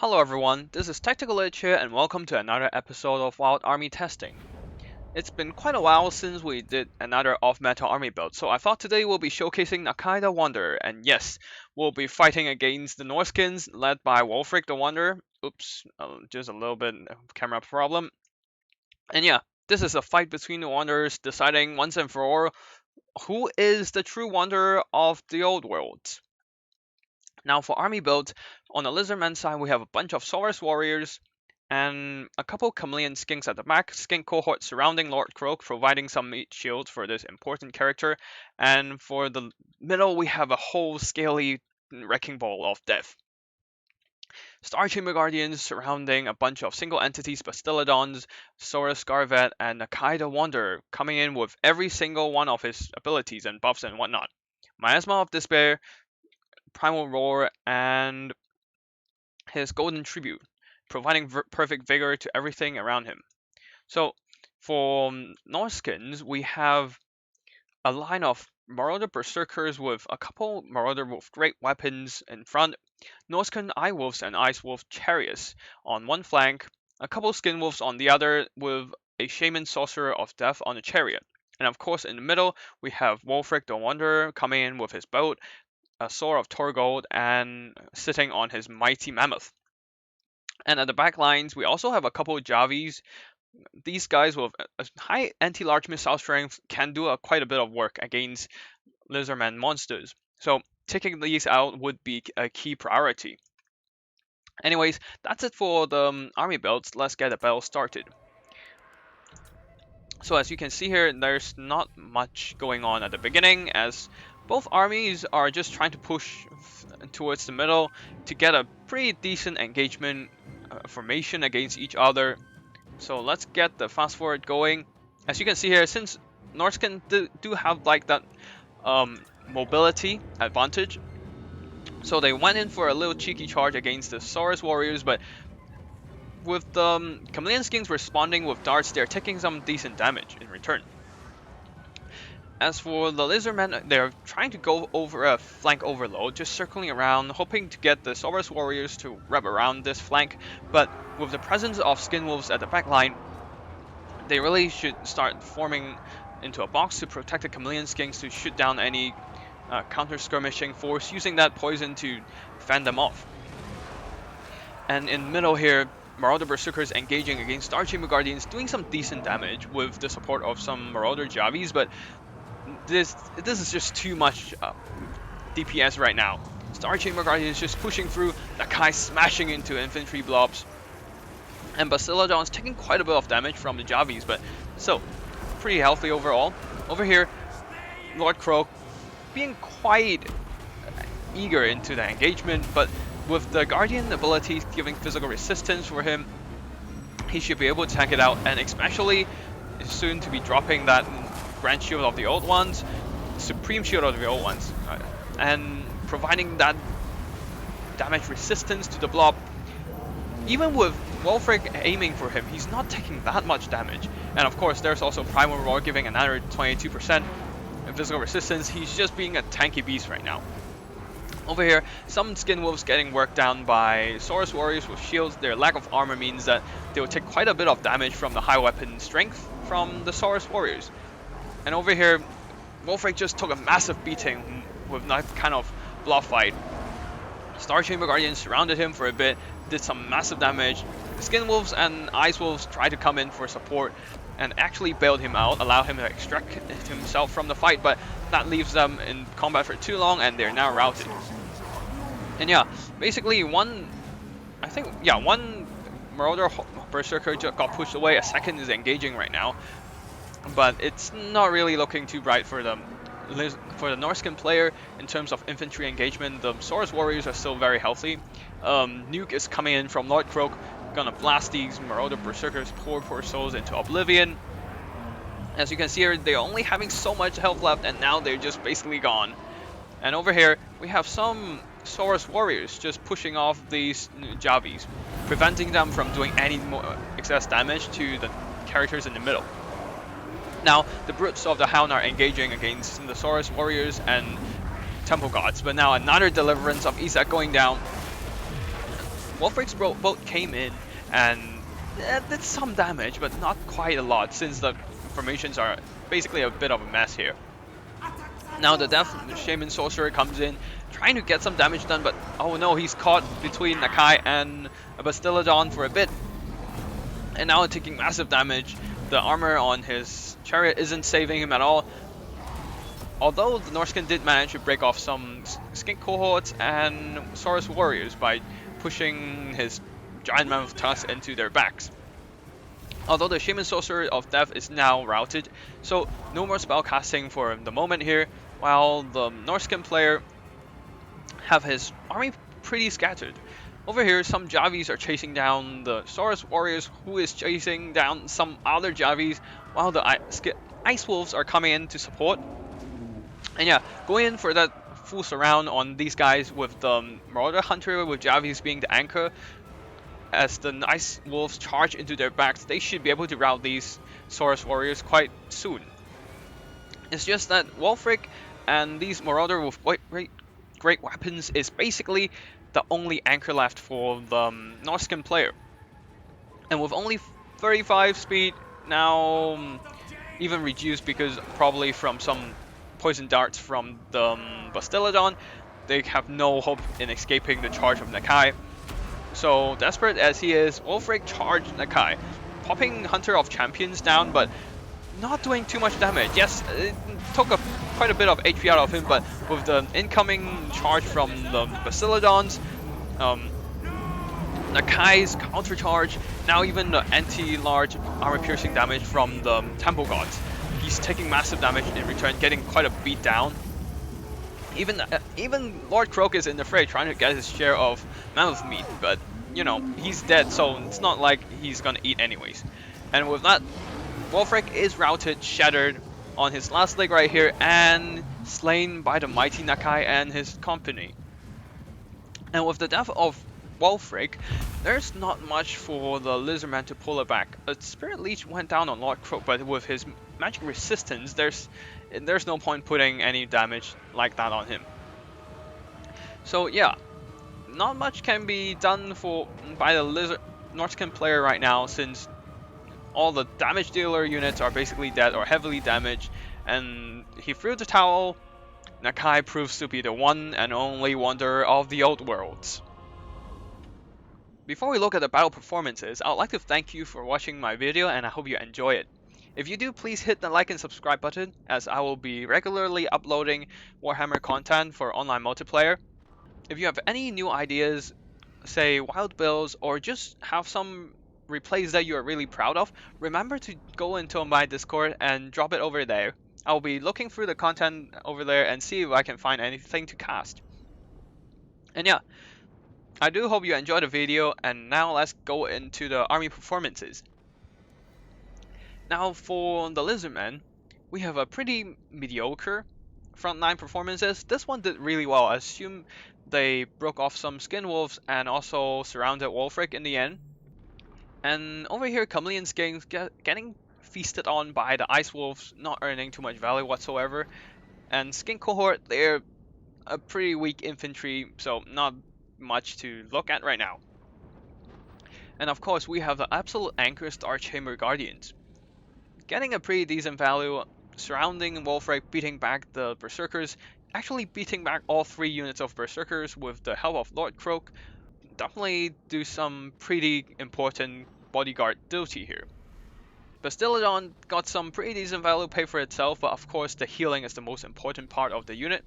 Hello everyone, this is Tactical Lich here and welcome to another episode of Wild Army Testing. It's been quite a while since we did another off-meta army build, so I thought today we'll be showcasing Nakai the Wanderer, and yes, we'll be fighting against the Norskins led by Wolfric the Wanderer. Oops, just a little bit of camera problem. And yeah, this is a fight between the Wanderers deciding once and for all who is the true Wanderer of the old world. Now for army builds, on the Lizardman side we have a bunch of Saurus warriors and a couple chameleon skinks at the back, skink cohort surrounding Lord Croak, providing some meat shields for this important character. And for the middle we have a whole scaly wrecking ball of death. Star Chamber Guardians surrounding a bunch of single entities, Bastillodons, Saurus Garvet, and Nakai the Wanderer, coming in with every single one of his abilities and buffs and whatnot. Miasma of Despair, Primal Roar, and his Golden Tribute, providing perfect vigor to everything around him. So for Norskins, we have a line of Marauder Berserkers with a couple Marauder with great weapons in front, Norskin Eye Wolves and Ice Wolf Chariots on one flank, a couple Skin Wolves on the other with a Shaman Sorcerer of Death on a chariot. And of course in the middle we have Wolfric the Wanderer coming in with his boat, a Sword of Torgold, and sitting on his mighty mammoth. And at the back lines, we also have a couple of Javis. These guys with a high anti-large missile strength can do quite a bit of work against Lizardman monsters. So taking these out would be a key priority. Anyways, that's it for the army builds. Let's get the battle started. So as you can see here, there's not much going on at the beginning, as both armies are just trying to push towards the middle to get a pretty decent engagement formation against each other. So let's get the fast forward going. As you can see here, since Norskin do have like that mobility advantage, so they went in for a little cheeky charge against the Saurus warriors, but with the Chameleon Skins responding with darts, they're taking some decent damage in return. As for the Lizardmen, they're trying to go over a flank overload, just circling around, hoping to get the Saurus warriors to wrap around this flank, but with the presence of Skin Wolves at the back line, they really should start forming into a box to protect the Chameleon Skins to shoot down any counter-skirmishing force, using that poison to fend them off. And in the middle here, Marauder Berserkers engaging against Star Chamber Guardians, doing some decent damage with the support of some Marauder Javis, but this is just too much DPS right now. Star Chamber Guardians just pushing through, Nakai smashing into infantry blobs, and Bastillodon's taking quite a bit of damage from the Javis, but still pretty healthy overall. Over here, Lord Croak being quite eager into the engagement, but with the Guardian abilities giving physical resistance for him, he should be able to tank it out, and especially soon to be dropping that Grand Shield of the Old Ones, Supreme Shield of the Old Ones, and providing that damage resistance to the blob. Even with Wolfric aiming for him, he's not taking that much damage. And of course, there's also Primal Roar giving another 22% physical resistance. He's just being a tanky beast right now. Over here, some Skin Wolves getting worked down by Saurus Warriors with shields. Their lack of armor means that they will take quite a bit of damage from the high weapon strength from the Saurus Warriors. And over here, Wolfric just took a massive beating with that kind of bluff fight. Star Chamber Guardians surrounded him for a bit, did some massive damage. The Skin Wolves and Ice Wolves tried to come in for support and actually bailed him out, allowed him to extract himself from the fight, but that leaves them in combat for too long and they're now routed. And yeah, basically one Marauder Berserker just got pushed away, a second is engaging right now. But it's not really looking too bright for the Norskin player in terms of infantry engagement. The Saurus Warriors are still very healthy. Nuke is coming in from Lord Croak, gonna blast these Marauder Berserkers, poor souls, into oblivion. As you can see here, they're only having so much health left, and now they're just basically gone. And over here, we have some Saurus Warriors just pushing off these Javis, preventing them from doing any more excess damage to the characters in the middle. Now, the Brutes of the Hound are engaging against the Saurus Warriors and Temple Gods, but now another Deliverance of Isak going down. Wolfric's boat came in and did some damage, but not quite a lot, since the formations are basically a bit of a mess here. Now the Death Shaman Sorcerer comes in, trying to get some damage done, but oh no, he's caught between Nakai and a Bastiladon for a bit. And now taking massive damage. The armor on his chariot isn't saving him at all. Although the Norscan did manage to break off some skink cohorts and Saurus warriors by pushing his giant mammoth tusk into their backs. Although the Shaman Sorcerer of Death is now routed, so no more spell casting for the moment here, while the Norscan player have his army pretty scattered. Over here, some Javis are chasing down the Saurus warriors, who is chasing down some other Javis, while the Ice Wolves are coming in to support. And yeah, going in for that full surround on these guys with the Marauder Hunter with Javis being the anchor. As the Ice Wolves charge into their backs, they should be able to rout these Saurus warriors quite soon. It's just that Wolfric and these Marauder with great weapons is basically the only anchor left for the Norscan player. And with only 35 speed, now even reduced because probably from some poison darts from the Bastiladon, they have no hope in escaping the charge of Nakai. So desperate as he is, Wolfric charged Nakai, popping Hunter of Champions down, but not doing too much damage. Yes, it took quite a bit of HP out of him, but with the incoming charge from the Bastiladons, Nakai's counter charge, now even the anti-large armor-piercing damage from the Temple Gods, he's taking massive damage in return, getting quite a beat down. Even Lord Croak is in the fray trying to get his share of mammoth meat, but you know, he's dead, so it's not like he's gonna eat anyways. And with that, Wolfric is routed, shattered on his last leg right here, and slain by the mighty Nakai and his company. And with the death of Wolfric, there's not much for the Lizardman to pull it back. A Spirit Leech went down on Lord Croak, but with his magic resistance, there's no point putting any damage like that on him. So yeah, not much can be done by the Norscan player right now, since all the damage dealer units are basically dead or heavily damaged, and he threw the towel. Nakai proves to be the one and only wonder of the old worlds. Before we look at the battle performances, I would like to thank you for watching my video, and I hope you enjoy it. If you do, please hit the like and subscribe button, as I will be regularly uploading Warhammer content for online multiplayer. If you have any new ideas, say wild builds, or just have some replays that you are really proud of, remember to go into my Discord and drop it over there. I'll be looking through the content over there and see if I can find anything to cast. And yeah, I do hope you enjoyed the video, and now let's go into the army performances. Now for the Lizardmen, we have a pretty mediocre frontline performances. This one did really well. I assume they broke off some Skin Wolves and also surrounded Wolfric in the end. And over here, Chameleon's getting feasted on by the Ice Wolves, not earning too much value whatsoever. And Skin Cohort, they're a pretty weak infantry, so not much to look at right now. And of course, we have the absolute anchor Star Chamber Guardians, getting a pretty decent value, surrounding Wolfric, beating back the Berserkers, actually beating back all 3 units of Berserkers with the help of Lord Croak. Definitely do some pretty important bodyguard duty here. Bastiladon got some pretty decent value pay for itself, but of course the healing is the most important part of the unit.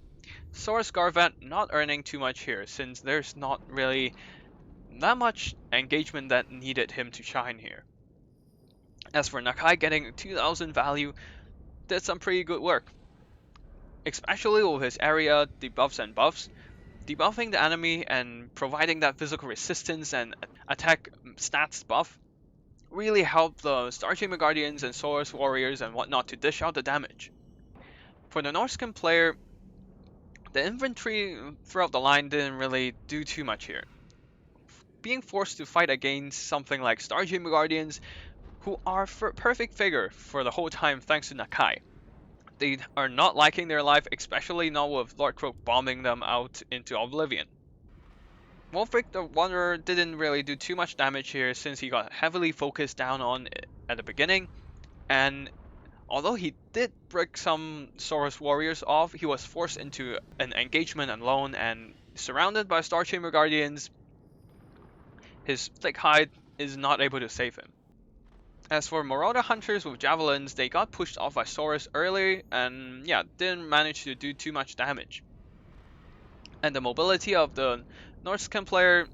Saurus Garvat not earning too much here, since there's not really that much engagement that needed him to shine here. As for Nakai, getting 2000 value, did some pretty good work, especially with his area debuffs and buffs. Debuffing the enemy and providing that physical resistance and attack stats buff really helped the Star Chamber Guardians and Saurus Warriors and whatnot to dish out the damage. For the Norscan player, the infantry throughout the line didn't really do too much here. Being forced to fight against something like Star Chamber Guardians, who are perfect figure for the whole time thanks to Nakai. They are not liking their life, especially not with Lord Croak bombing them out into oblivion. Wolfric the Wanderer didn't really do too much damage here since he got heavily focused down on it at the beginning, and although he did break some Saurus warriors off, he was forced into an engagement alone and surrounded by Star Chamber Guardians. His thick hide is not able to save him. As for Marauder Hunters with Javelins, they got pushed off by Saurus early and yeah, didn't manage to do too much damage. And the mobility of the Northscan player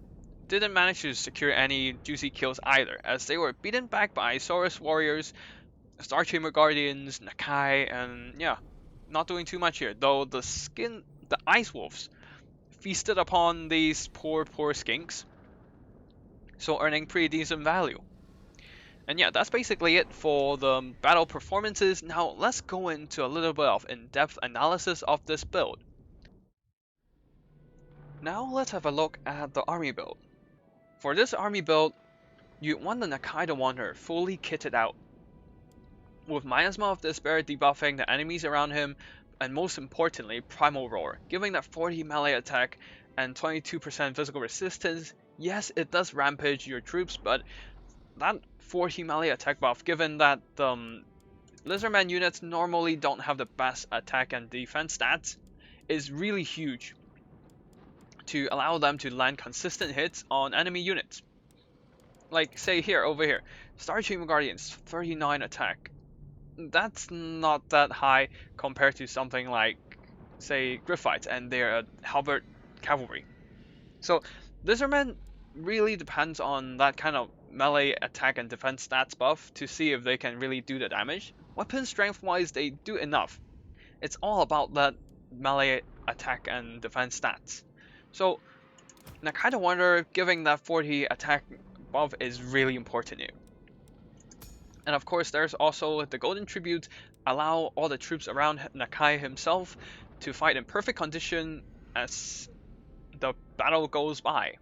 didn't manage to secure any juicy kills either, as they were beaten back by Saurus warriors, Star Chamber Guardians, Nakai, and yeah, not doing too much here. Though the Ice Wolves feasted upon these poor skinks, so earning pretty decent value. And yeah, that's basically it for the battle performances. Now let's go into a little bit of in-depth analysis of this build. Now let's have a look at the army build. For this army build, you want the Nakai the Wanderer fully kitted out, with Miasma of Despair debuffing the enemies around him, and most importantly, Primal Roar, giving that 40 melee attack and 22% physical resistance. Yes, it does rampage your troops, but that 40 melee attack buff, given that Lizardman units normally don't have the best attack and defense stats, is really huge to allow them to land consistent hits on enemy units. Like, say here, over here, Star Chamber Guardians, 39 attack. That's not that high compared to something like, say, Griffites and their Halberd Cavalry. So, Lizardman really depends on that kind of melee attack and defense stats buff to see if they can really do the damage. Weapon strength wise, they do enough. It's all about that melee attack and defense stats. So Nakai the Wanderer giving that 40 attack buff is really important here. And of course there's also the Golden Tribute, allow all the troops around Nakai himself to fight in perfect condition as the battle goes by.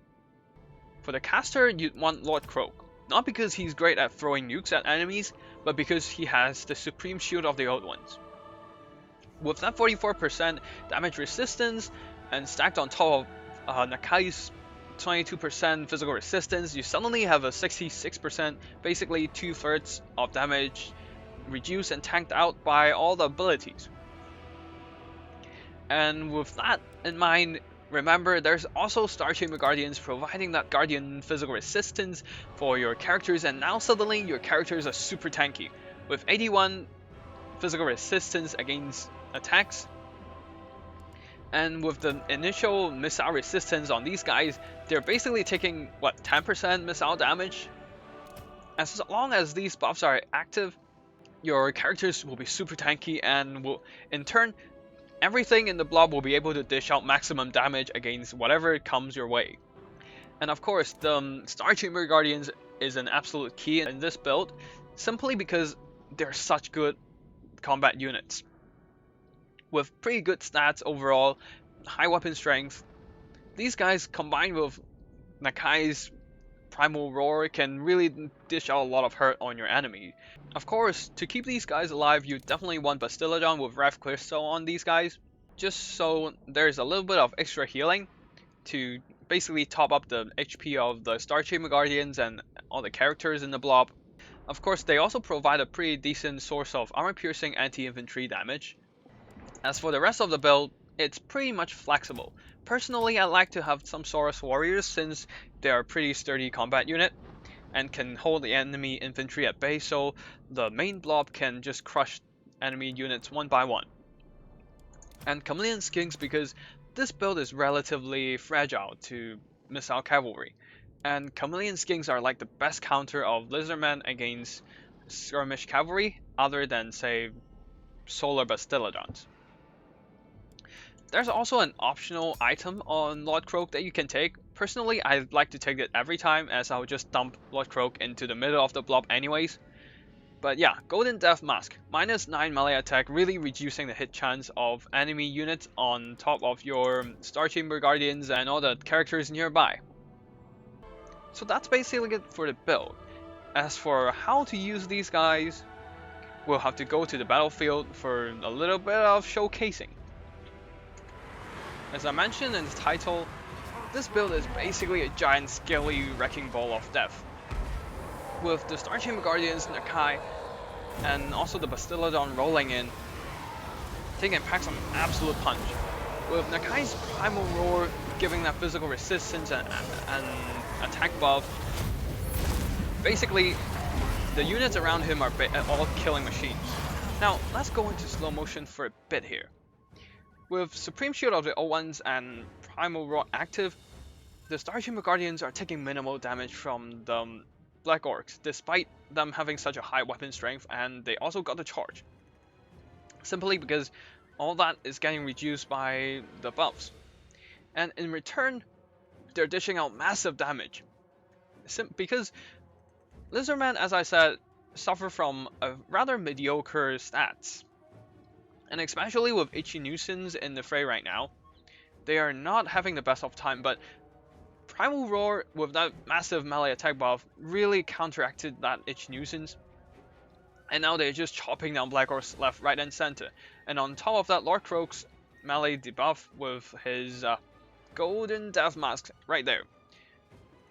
For the caster, you want Lord Croak, not because he's great at throwing nukes at enemies, but because he has the Supreme Shield of the Old Ones. With that 44% damage resistance, and stacked on top of Nakai's 22% physical resistance, you suddenly have a 66%, basically 2/3 of damage reduced and tanked out by all the abilities. And with that in mind, remember, there's also Star Chamber Guardians providing that Guardian physical resistance for your characters, and now suddenly your characters are super tanky, with 81 physical resistance against attacks. And with the initial missile resistance on these guys, they're basically taking, what, 10% missile damage? As long as these buffs are active, your characters will be super tanky and will, in turn, everything in the blob will be able to dish out maximum damage against whatever comes your way. And of course, the Star Chamber Guardians is an absolute key in this build, simply because they're such good combat units. With pretty good stats overall, high weapon strength, these guys combined with Nakai's Primal Roar can really dish out a lot of hurt on your enemy. Of course, to keep these guys alive, you definitely want Bastillodon with Rev Crystal on these guys, just so there's a little bit of extra healing to basically top up the HP of the Star Chamber Guardians and all the characters in the blob. Of course, they also provide a pretty decent source of armor-piercing anti-infantry damage. As for the rest of the build, it's pretty much flexible. Personally, I like to have some Saurus warriors since they're a pretty sturdy combat unit and can hold the enemy infantry at bay, so the main blob can just crush enemy units one by one. And Chameleon Skinks, because this build is relatively fragile to missile cavalry, and Chameleon Skinks are like the best counter of Lizardmen against skirmish cavalry, other than, say, Solar Bastillodons. There's also an optional item on Lord Croak that you can take. Personally, I like to take it every time, as I'll just dump Lord Croak into the middle of the blob anyways. But yeah, Golden Death Mask, -9 melee attack, really reducing the hit chance of enemy units on top of your Star Chamber Guardians and all the characters nearby. So that's basically it for the build. As for how to use these guys, we'll have to go to the battlefield for a little bit of showcasing. As I mentioned in the title, this build is basically a giant Scaly wrecking ball of death. With the Star Chamber Guardians, Nakai, and also the Bastiladon rolling in, taking packs on absolute punch. With Nakai's Primal Roar giving that physical resistance and attack buff, basically the units around him are all killing machines. Now let's go into slow motion for a bit here. With Supreme Shield of the Old Ones and Primal Roar active, the Star Chamber Guardians are taking minimal damage from the Black Orcs, despite them having such a high weapon strength, and they also got the charge. Simply because all that is getting reduced by the buffs. And in return, they're dishing out massive damage. Because Lizardmen, as I said, suffer from a rather mediocre stats. And especially with Itchy Nuisance in the fray right now, they are not having the best of time, but Primal Roar with that massive melee attack buff really counteracted that Itchy Nuisance. And now they're just chopping down Black Orcs left, right, and center. And on top of that, Lord Croak's melee debuff with his Golden Death Mask right there,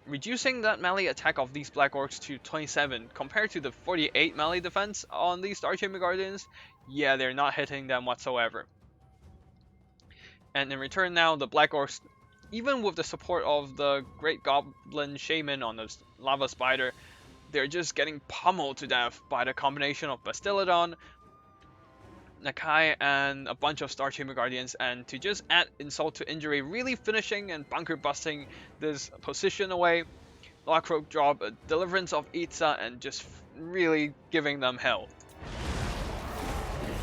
reducing that melee attack of these Black Orcs to 27 compared to the 48 melee defense on these Star Chamber Guardians. Yeah, they're not hitting them whatsoever. And in return now, the Black Orcs, even with the support of the Great Goblin Shaman on the Lava Spider, they're just getting pummeled to death by the combination of Bastiladon, Nakai, and a bunch of Star Chamber Guardians, and to just add insult to injury, really finishing and bunker busting this position away, Lord Croak drop a Deliverance of Itza and just really giving them hell.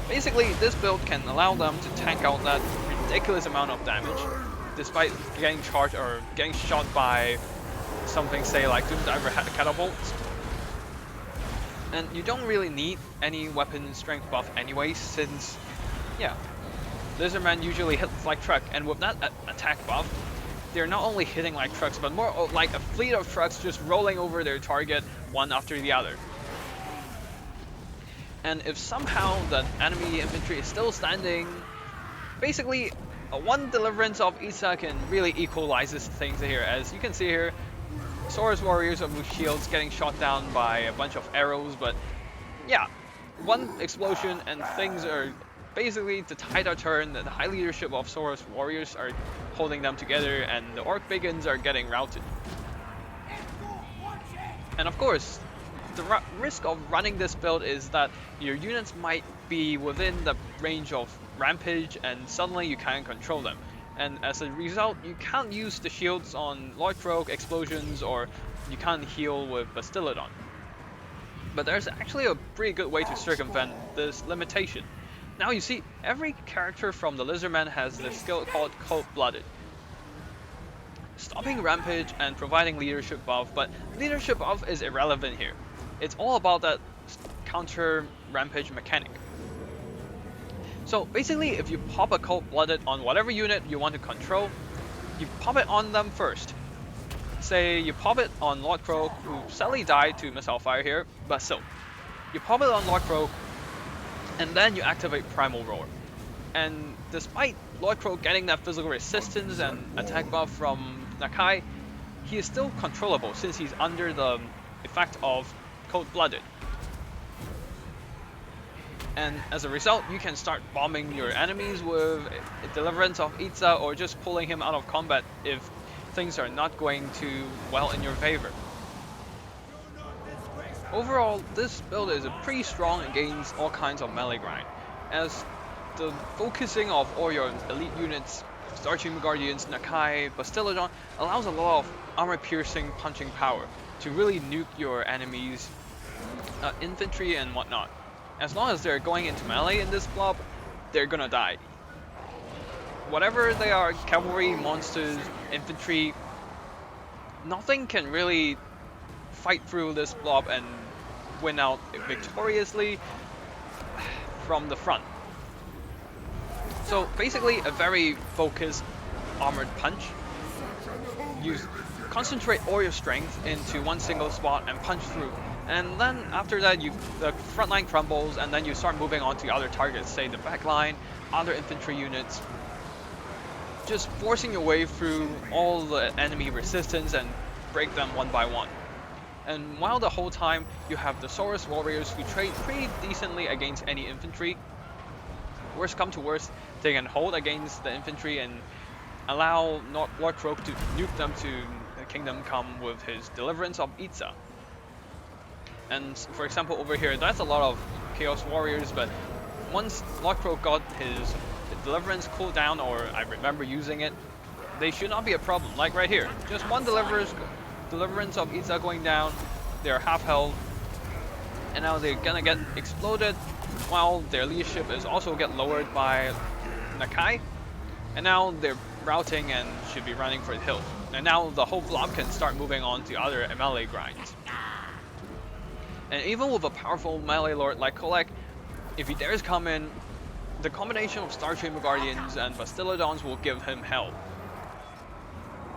Basically, this build can allow them to tank out that ridiculous amount of damage, despite getting charged or getting shot by something, say like Doom Diver catapults. And you don't really need any weapon strength buff anyways, since, yeah, Lizardmen usually hit like truck, and with that attack buff, they're not only hitting like trucks, but more like a fleet of trucks just rolling over their target one after the other. And if somehow the enemy infantry is still standing, basically one Deliverance of Isa can really equalize things here. As you can see here, Saurus Warriors with shields getting shot down by a bunch of arrows, but yeah, one explosion and things are basically the tide are turned. The high leadership of Saurus Warriors are holding them together, and the Orc Biggins are getting routed. And of course, the risk of running this build is that your units might be within the range of Rampage, and suddenly you can't control them. And as a result, you can't use the shields on Lord Croak explosions, or you can't heal with Bastiladon. But there's actually a pretty good way to circumvent this limitation. Now you see, every character from the Lizardmen has this skill called Cold-Blooded, stopping Rampage and providing leadership buff, but leadership buff is irrelevant here. It's all about that counter Rampage mechanic. So basically, if you pop a Cold-Blooded on whatever unit you want to control, you pop it on them first. Say you pop it on Lord Croak, who sadly died to Missile Fire here, but still. You pop it on Lord Croak, and then you activate Primal Roar. And despite Lord Croak getting that physical resistance and attack buff from Nakai, he is still controllable since he's under the effect of Cold-Blooded. And as a result, you can start bombing your enemies with Deliverance of Itza, or just pulling him out of combat if things are not going too well in your favor. Overall, this build is pretty strong against all kinds of melee grind, as the focusing of all your elite units, Star Chamber Guardians, Nakai, Bastiladon, allows a lot of armor-piercing punching power to really nuke your enemies' infantry and whatnot. As long as they're going into melee in this blob, they're gonna die. Whatever they are, cavalry, monsters, infantry, nothing can really fight through this blob and win out victoriously from the front. So basically a very focused armored punch. You concentrate all your strength into one single spot and punch through. And then after that, the front line crumbles, and then you start moving on to other targets, say the back line, other infantry units. just forcing your way through all the enemy resistance and break them one by one. And while the whole time you have the Saurus warriors who trade pretty decently against any infantry, worst come to worst, they can hold against the infantry and allow Lord Croak to nuke them to the Kingdom Come with his Deliverance of Itza. And for example over here, that's a lot of Chaos Warriors, but once Lord Croak got his Deliverance cooldown, or I remember using it, they should not be a problem. Like right here, just one Deliverance of Itza going down, they're half health, and now they're gonna get exploded, while their leadership is also get lowered by Nakai, and now they're routing and should be running for the hill. And now the whole blob can start moving on to other melee grinds. And even with a powerful melee lord like Kolek, if he dares come in, the combination of Star Chamber Guardians and Bastillodons will give him hell.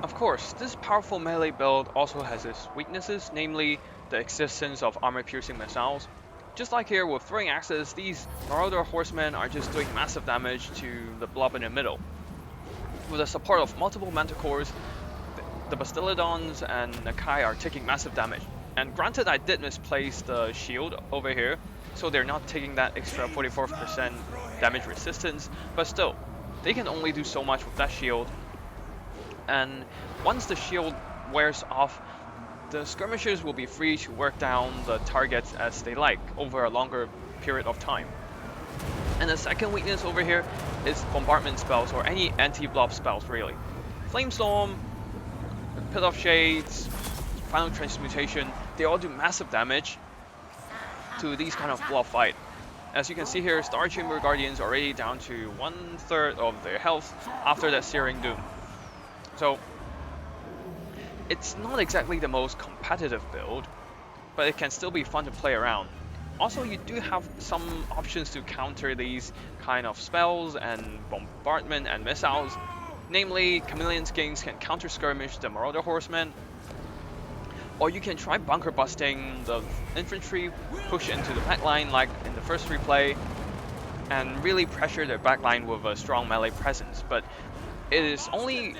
Of course, this powerful melee build also has its weaknesses, namely the existence of armor-piercing missiles. Just like here with throwing axes, these Marauder Horsemen are just doing massive damage to the blob in the middle. With the support of multiple Manticores, the Bastillodons and Nakai are taking massive damage. And granted, I did misplace the shield over here, so they're not taking that extra 44% damage resistance, but still, they can only do so much with that shield. And once the shield wears off, the skirmishers will be free to work down the targets as they like over a longer period of time. And the second weakness over here is bombardment spells, or any anti-blob spells really. Flamestorm, Pit of Shades, Final Transmutation, they all do massive damage to these kind of blob fight. As you can see here, Star Chamber Guardians are already down to 1/3 of their health after that Searing Doom. So it's not exactly the most competitive build, but it can still be fun to play around. Also, you do have some options to counter these kind of spells and bombardment and missiles. Namely, Chameleon Skins can counter skirmish the Marauder Horsemen, or you can try bunker busting the infantry, push into the backline like in the first replay, and really pressure their backline with a strong melee presence. But it is only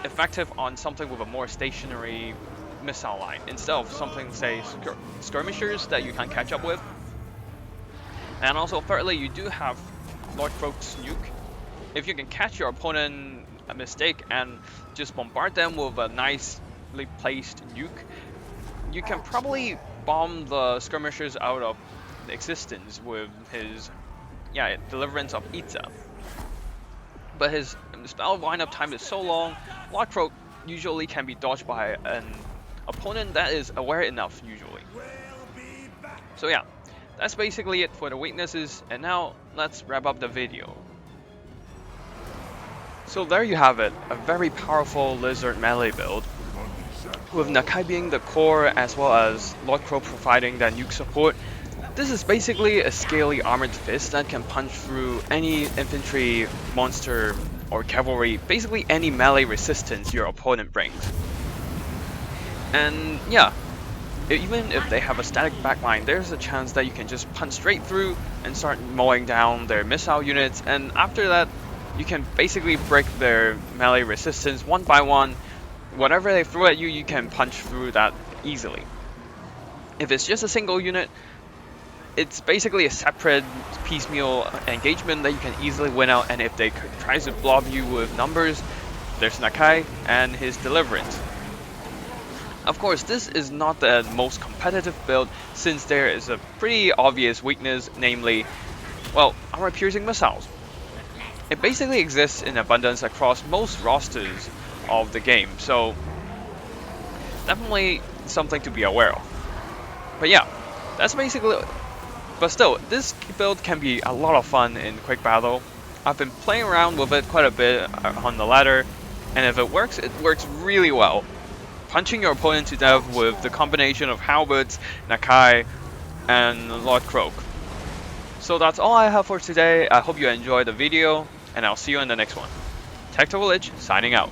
effective on something with a more stationary missile line, instead of something, say, skirmishers that you can catch up with. And also, thirdly, you do have Lord Croak's nuke. If you can catch your opponent a mistake and just bombard them with a nicely placed nuke, you can probably bomb the skirmishers out of existence with his Deliverance of Itza. But his spell wind-up time is so long, Lord Croak usually can be dodged by an opponent that is aware enough usually. So yeah, that's basically it for the weaknesses, and now let's wrap up the video. So there you have it, a very powerful lizard melee build, with Nakai being the core as well as Lord Croak providing that nuke support. This is basically a Scaly armored fist that can punch through any infantry, monster, or cavalry, basically any melee resistance your opponent brings. And yeah, even if they have a static backline, there's a chance that you can just punch straight through and start mowing down their missile units, and after that, you can basically break their melee resistance one by one. Whatever they throw at you, you can punch through that easily. If it's just a single unit, it's basically a separate piecemeal engagement that you can easily win out, and if they try to blob you with numbers, there's Nakai and his Deliverance. Of course, this is not the most competitive build, since there is a pretty obvious weakness, namely, well, armor-piercing missiles. It basically exists in abundance across most rosters of the game, so definitely something to be aware of. But yeah, that's basically it. But still, this build can be a lot of fun in quick battle. I've been playing around with it quite a bit on the ladder, and if it works really well. Punching your opponent to death with the combination of Halberds, Nakai, and Lord Croak. So that's all I have for today. I hope you enjoyed the video, and I'll see you in the next one. Tactical Lich, signing out.